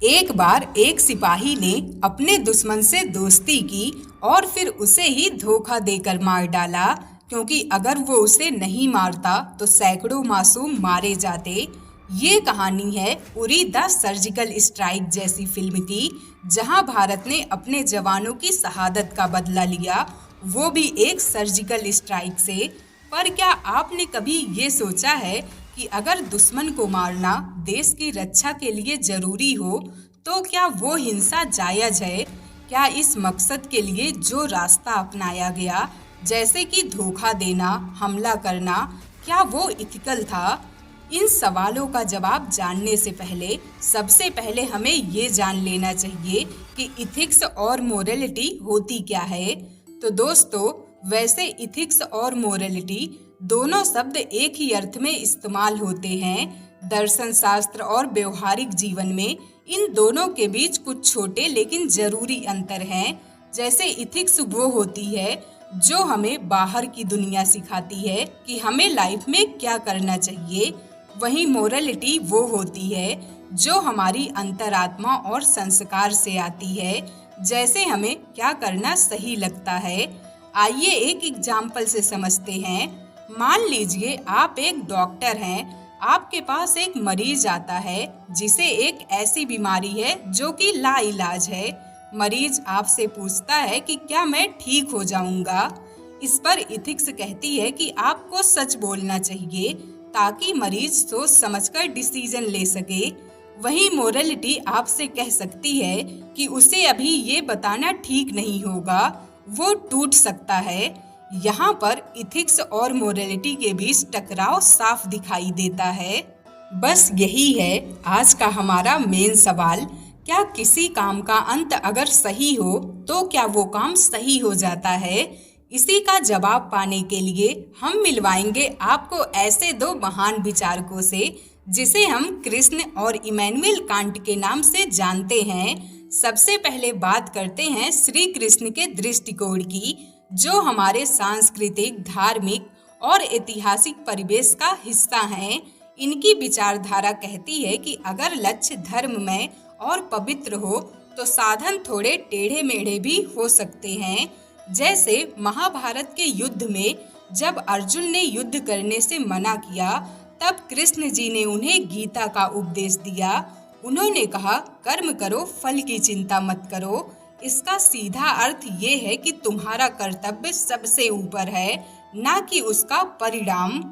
एक बार एक सिपाही ने अपने दुश्मन से दोस्ती की और फिर उसे ही धोखा देकर मार डाला, क्योंकि अगर वो उसे नहीं मारता तो सैकड़ों मासूम मारे जाते। ये कहानी है उरी द सर्जिकल स्ट्राइक जैसी फिल्म की, जहां भारत ने अपने जवानों की शहादत का बदला लिया, वो भी एक सर्जिकल स्ट्राइक से। पर क्या आपने कभी ये सोचा है कि अगर दुश्मन को मारना देश की रक्षा के लिए जरूरी हो, तो क्या वो हिंसा जायज है? क्या इस मकसद के लिए जो रास्ता अपनाया गया, जैसे कि धोखा देना, हमला करना, क्या वो इथिकल था? इन सवालों का जवाब जानने से पहले सबसे पहले हमें ये जान लेना चाहिए कि इथिक्स और मोरलिटी होती क्या है। तो दोस्तों, वैसे इथिक्स और मोरलिटी दोनों शब्द एक ही अर्थ में इस्तेमाल होते हैं। दर्शन शास्त्र और व्यवहारिक जीवन में इन दोनों के बीच कुछ छोटे लेकिन जरूरी अंतर हैं। जैसे इथिक्स वो होती है जो हमें बाहर की दुनिया सिखाती है कि हमें लाइफ में क्या करना चाहिए, वहीं मोरलिटी वो होती है जो हमारी अंतरात्मा और संस्कार से आती है, जैसे हमें क्या करना सही लगता है। आइए एक एग्जाम्पल से समझते हैं। मान लीजिए आप एक डॉक्टर हैं, आपके पास एक मरीज आता है जिसे एक ऐसी बीमारी है जो कि लाइलाज है। मरीज आपसे पूछता है कि क्या मैं ठीक हो जाऊंगा? इस पर इथिक्स कहती है कि आपको सच बोलना चाहिए ताकि मरीज सोच समझकर डिसीजन ले सके। वहीं मोरलिटी आपसे कह सकती है कि उसे अभी ये बताना ठीक नहीं होगा, वो टूट सकता है। यहाँ पर इथिक्स और मोरलिटी के बीच टकराव साफ दिखाई देता है। बस यही है आज का हमारा मेन सवाल। क्या किसी काम का अंत अगर सही हो तो क्या वो काम सही हो जाता है? इसी का जवाब पाने के लिए हम मिलवाएंगे आपको ऐसे दो महान विचारकों से जिसे हम कृष्ण और इमैनुअल कांट के नाम से जानते हैं। सबसे पहले बात करते हैं श्री कृष्ण के दृष्टिकोण की, जो हमारे सांस्कृतिक, धार्मिक और ऐतिहासिक परिवेश का हिस्सा हैं। इनकी विचारधारा कहती है कि अगर लक्ष्य धर्ममय और पवित्र हो तो साधन थोड़े टेढ़े मेढ़े भी हो सकते हैं। जैसे महाभारत के युद्ध में जब अर्जुन ने युद्ध करने से मना किया, तब कृष्ण जी ने उन्हें गीता का उपदेश दिया। उन्होंने कहा, कर्म करो, फल की चिंता मत करो। इसका सीधा अर्थ ये है कि तुम्हारा कर्तव्य सबसे ऊपर है, ना कि उसका परिणाम।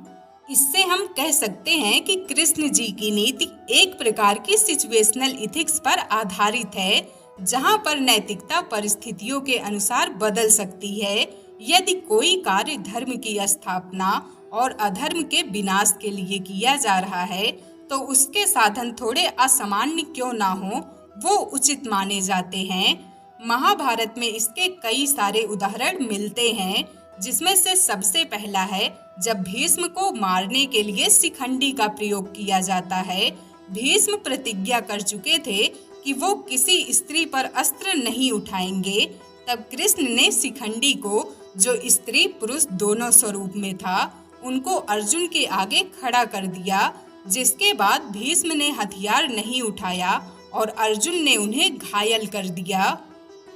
इससे हम कह सकते हैं कि कृष्ण जी की नीति एक प्रकार की सिचुएशनल इथिक्स पर आधारित है, जहां पर नैतिकता परिस्थितियों के अनुसार बदल सकती है। यदि कोई कार्य धर्म की स्थापना और अधर्म के विनाश के लिए किया जा रहा है, तो उसके साधन थोड़े असामान्य क्यों ना हो, वो उचित माने जाते हैं। महाभारत में इसके कई सारे उदाहरण मिलते हैं, जिसमें से सबसे पहला है जब भीष्म को मारने के लिए शिखंडी का प्रयोग किया जाता है। भीष्म प्रतिज्ञा कर चुके थे कि वो किसी स्त्री पर अस्त्र नहीं उठाएंगे। तब कृष्ण ने शिखंडी को, जो स्त्री पुरुष दोनों स्वरूप में था, उनको अर्जुन के आगे खड़ा कर दिया, जिसके बाद भीष्म ने हथियार नहीं उठाया और अर्जुन ने उन्हें घायल कर दिया।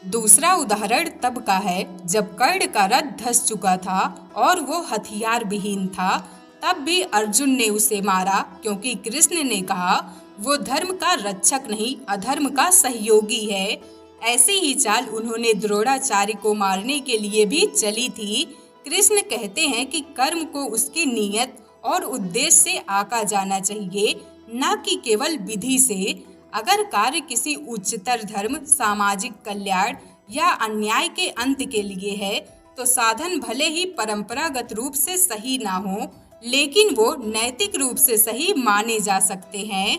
दूसरा उदाहरण तब का है जब कर्ण का रथ धंस चुका था और वो हथियार विहीन था। तब भी अर्जुन ने उसे मारा, क्योंकि कृष्ण ने कहा वो धर्म का रक्षक नहीं, अधर्म का सहयोगी है। ऐसी ही चाल उन्होंने द्रोणाचार्य को मारने के लिए भी चली थी। कृष्ण कहते हैं कि कर्म को उसकी नीयत और उद्देश्य से आका जाना चाहिए, न कि केवल विधि से। अगर कार्य किसी उच्चतर धर्म, सामाजिक कल्याण या अन्याय के अंत के लिए है, तो साधन भले ही परंपरागत रूप से सही ना हो, लेकिन वो नैतिक रूप से सही माने जा सकते हैं।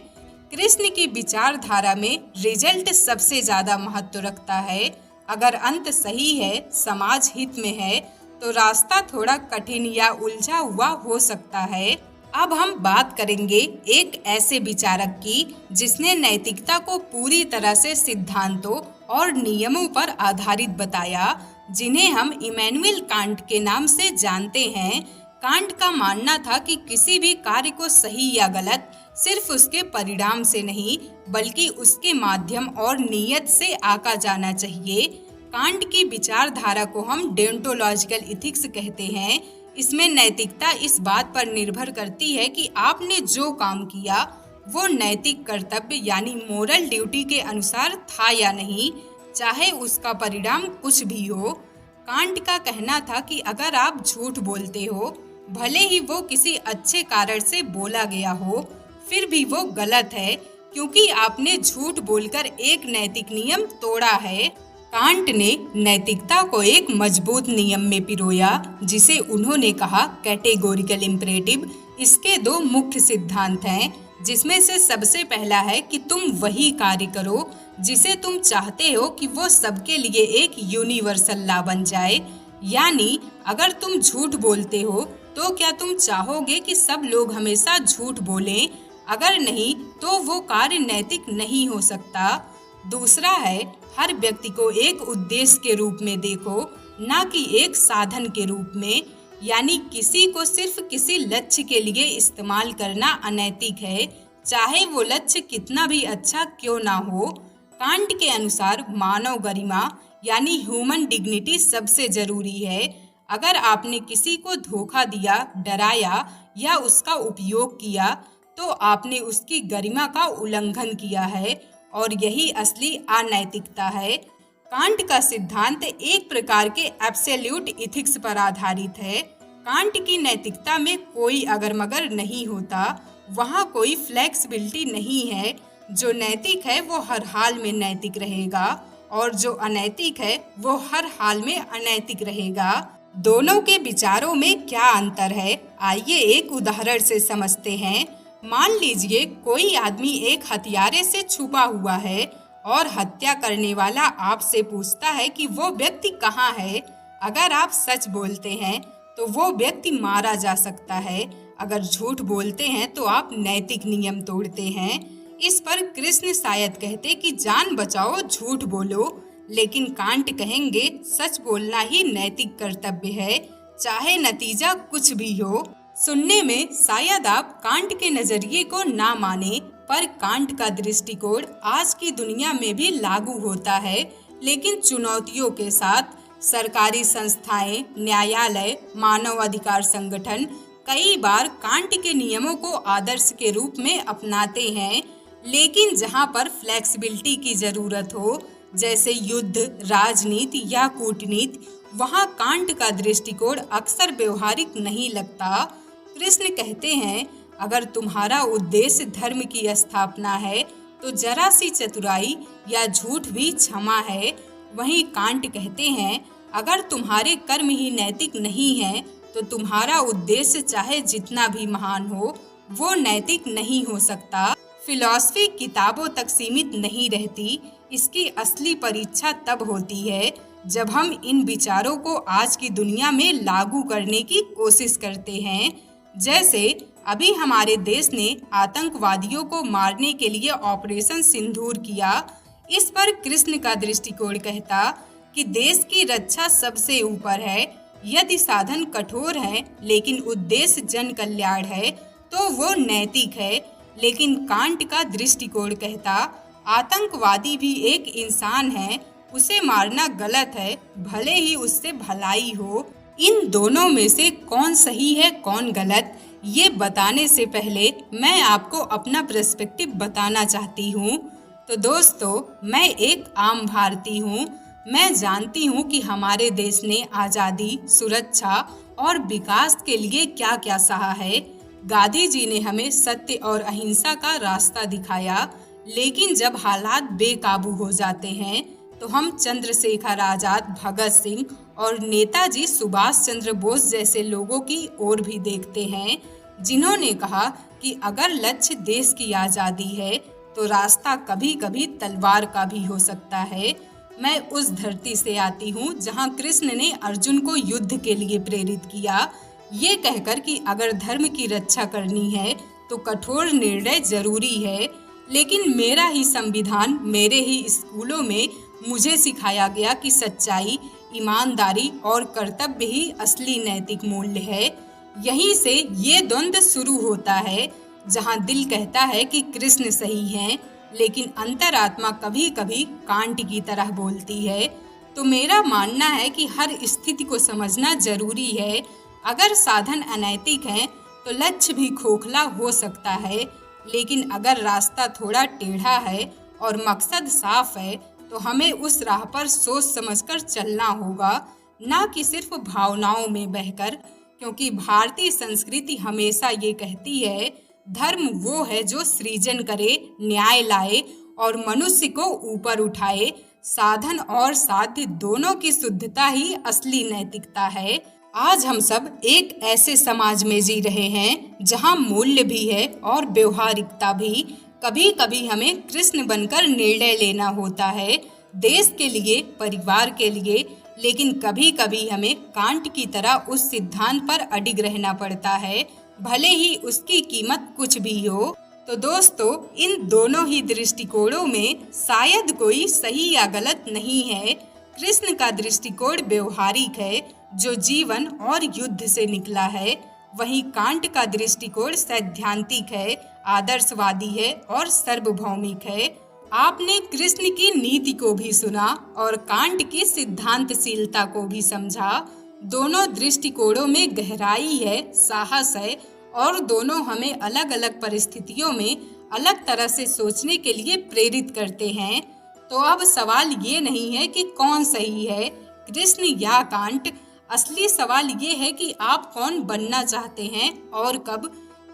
कृष्ण की विचारधारा में रिजल्ट सबसे ज्यादा महत्व रखता है। अगर अंत सही है, समाज हित में है, तो रास्ता थोड़ा कठिन या उलझा हुआ हो सकता है। अब हम बात करेंगे एक ऐसे विचारक की जिसने नैतिकता को पूरी तरह से सिद्धांतों और नियमों पर आधारित बताया, जिन्हें हम इमैनुअल कांट के नाम से जानते हैं। कांट का मानना था कि किसी भी कार्य को सही या गलत सिर्फ उसके परिणाम से नहीं बल्कि उसके माध्यम और नीयत से आका जाना चाहिए। कांट की विचारधारा को हम डेंटोलॉजिकल इथिक्स कहते हैं। इसमें नैतिकता इस बात पर निर्भर करती है कि आपने जो काम किया वो नैतिक कर्तव्य यानी मोरल ड्यूटी के अनुसार था या नहीं, चाहे उसका परिणाम कुछ भी हो। कांट का कहना था कि अगर आप झूठ बोलते हो, भले ही वो किसी अच्छे कारण से बोला गया हो, फिर भी वो गलत है, क्योंकि आपने झूठ बोलकर एक नैतिक नियम तोड़ा है। कांट ने नैतिकता को एक मजबूत नियम में पिरोया, जिसे उन्होंने कहा कैटेगोरिकल इम्परेटिव। इसके दो मुख्य सिद्धांत हैं, जिसमें से सबसे पहला है कि तुम वही कार्य करो जिसे तुम चाहते हो कि वो सबके लिए एक यूनिवर्सल लॉ बन जाए। यानी अगर तुम झूठ बोलते हो तो क्या तुम चाहोगे कि सब लोग हमेशा झूठ बोलें? अगर नहीं तो वो कार्य नैतिक नहीं हो सकता। दूसरा है, हर व्यक्ति को एक उद्देश्य के रूप में देखो, ना कि एक साधन के रूप में। यानी किसी को सिर्फ किसी लक्ष्य के लिए इस्तेमाल करना अनैतिक है, चाहे वो लक्ष्य कितना भी अच्छा क्यों ना हो। कांट के अनुसार मानव गरिमा यानी ह्यूमन डिग्निटी सबसे जरूरी है। अगर आपने किसी को धोखा दिया, डराया या उसका उपयोग किया, तो आपने उसकी गरिमा का उल्लंघन किया है, और यही असली अनैतिकता है। कांट का सिद्धांत एक प्रकार के एब्सोल्यूट इथिक्स पर आधारित है। कांट की नैतिकता में कोई अगर मगर नहीं होता, वहाँ कोई फ्लेक्सिबिलिटी नहीं है। जो नैतिक है वो हर हाल में नैतिक रहेगा, और जो अनैतिक है वो हर हाल में अनैतिक रहेगा। दोनों के विचारों में क्या अंतर है, आइए एक उदाहरण से समझते हैं। मान लीजिए कोई आदमी एक हथियारे से छुपा हुआ है और हत्या करने वाला आपसे पूछता है कि वो व्यक्ति कहाँ है। अगर आप सच बोलते हैं तो वो व्यक्ति मारा जा सकता है, अगर झूठ बोलते हैं तो आप नैतिक नियम तोड़ते हैं। इस पर कृष्ण शायद कहते कि जान बचाओ, झूठ बोलो, लेकिन कांट कहेंगे सच बोलना ही नैतिक कर्तव्य है, चाहे नतीजा कुछ भी हो। सुनने में शायद आप कांट के नजरिए को ना माने, पर कांट का दृष्टिकोण आज की दुनिया में भी लागू होता है, लेकिन चुनौतियों के साथ। सरकारी संस्थाएं, न्यायालय, मानव अधिकार संगठन कई बार कांट के नियमों को आदर्श के रूप में अपनाते हैं, लेकिन जहां पर फ्लेक्सिबिलिटी की जरूरत हो, जैसे युद्ध, राजनीति या कूटनीति, वहां कांट का दृष्टिकोण अक्सर व्यवहारिक नहीं लगता। कृष्ण कहते हैं, अगर तुम्हारा उद्देश्य धर्म की स्थापना है तो जरा सी चतुराई या झूठ भी क्षमा है। वहीं कांट कहते हैं, अगर तुम्हारे कर्म ही नैतिक नहीं हैं तो तुम्हारा उद्देश्य चाहे जितना भी महान हो, वो नैतिक नहीं हो सकता। फिलॉसफी किताबों तक सीमित नहीं रहती, इसकी असली परीक्षा तब होती है जब हम इन विचारों को आज की दुनिया में लागू करने की कोशिश करते हैं। जैसे अभी हमारे देश ने आतंकवादियों को मारने के लिए ऑपरेशन सिंदूर किया। इस पर कृष्ण का दृष्टिकोण कहता कि देश की रक्षा सबसे ऊपर है। यदि साधन कठोर हैं लेकिन उद्देश्य जन कल्याण है तो वो नैतिक है। लेकिन कांट का दृष्टिकोण कहता, आतंकवादी भी एक इंसान है, उसे मारना गलत है, भले ही उससे भलाई हो। इन दोनों में से कौन सही है कौन गलत, ये बताने से पहले मैं आपको अपना पर्सपेक्टिव बताना चाहती हूँ। तो दोस्तों, मैं एक आम भारतीय हूँ। मैं जानती हूँ कि हमारे देश ने आज़ादी, सुरक्षा और विकास के लिए क्या क्या सहा है। गांधी जी ने हमें सत्य और अहिंसा का रास्ता दिखाया, लेकिन जब हालात बेकाबू हो जाते हैं तो हम चंद्रशेखर आजाद, भगत सिंह और नेताजी सुभाष चंद्र बोस जैसे लोगों की ओर भी देखते हैं, जिन्होंने कहा कि अगर लक्ष्य देश की आज़ादी है तो रास्ता कभी कभी तलवार का भी हो सकता है। मैं उस धरती से आती हूँ जहाँ कृष्ण ने अर्जुन को युद्ध के लिए प्रेरित किया, ये कहकर कि अगर धर्म की रक्षा करनी है तो कठोर निर्णय जरूरी है। लेकिन मेरा ही संविधान, मेरे ही स्कूलों में मुझे सिखाया गया कि सच्चाई, ईमानदारी और कर्तव्य ही असली नैतिक मूल्य है। यहीं से ये द्वंद्व शुरू होता है। जहाँ दिल कहता है कि कृष्ण सही हैं, लेकिन अंतरात्मा कभी कभी कांट की तरह बोलती है। तो मेरा मानना है कि हर स्थिति को समझना जरूरी है। अगर साधन अनैतिक है तो लक्ष्य भी खोखला हो सकता है, लेकिन अगर रास्ता थोड़ा टेढ़ा है और मकसद साफ है तो हमें उस राह पर सोच समझकर चलना होगा, ना कि सिर्फ भावनाओं में बहकर। क्योंकि भारतीय संस्कृति हमेशा ये कहती है, धर्म वो है जो सृजन करे, न्याय लाए और मनुष्य को ऊपर उठाए। साधन और साध्य दोनों की शुद्धता ही असली नैतिकता है। आज हम सब एक ऐसे समाज में जी रहे हैं जहां मूल्य भी है और व्यवहारिकता भी। कभी कभी हमें कृष्ण बनकर निर्णय लेना होता है, देश के लिए, परिवार के लिए, लेकिन कभी कभी हमें कांट की तरह उस सिद्धांत पर अडिग रहना पड़ता है, भले ही उसकी कीमत कुछ भी हो। तो दोस्तों, इन दोनों ही दृष्टिकोणों में शायद कोई सही या गलत नहीं है। कृष्ण का दृष्टिकोण व्यवहारिक है, जो जीवन और युद्ध से निकला है। वहीं कांट का दृष्टिकोण सैद्धांतिक है, आदर्शवादी है और सार्वभौमिक है। आपने कृष्ण की नीति को भी सुना और कांट की सिद्धांतशीलता को भी समझा। दोनों दृष्टिकोणों में गहराई है, साहस है और दोनों हमें अलग अलग परिस्थितियों में अलग तरह से सोचने के लिए प्रेरित करते हैं। तो अब सवाल ये नहीं है कि कौन सही है, कृष्ण या कांट। असली सवाल ये है कि आप कौन बनना चाहते हैं और कब।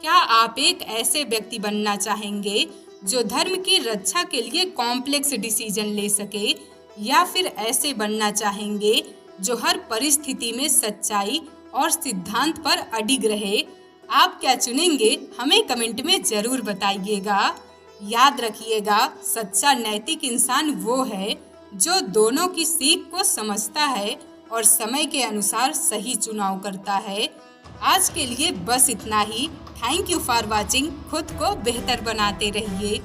क्या आप एक ऐसे व्यक्ति बनना चाहेंगे जो धर्म की रक्षा के लिए कॉम्प्लेक्स डिसीजन ले सके, या फिर ऐसे बनना चाहेंगे जो हर परिस्थिति में सच्चाई और सिद्धांत पर अडिग रहे। आप क्या चुनेंगे, हमें कमेंट में जरूर बताइएगा। याद रखिएगा, सच्चा नैतिक इंसान वो है जो दोनों की सीख को समझता है और समय के अनुसार सही चुनाव करता है। आज के लिए बस इतना ही। Thank you for watching. खुद को बेहतर बनाते रहिए।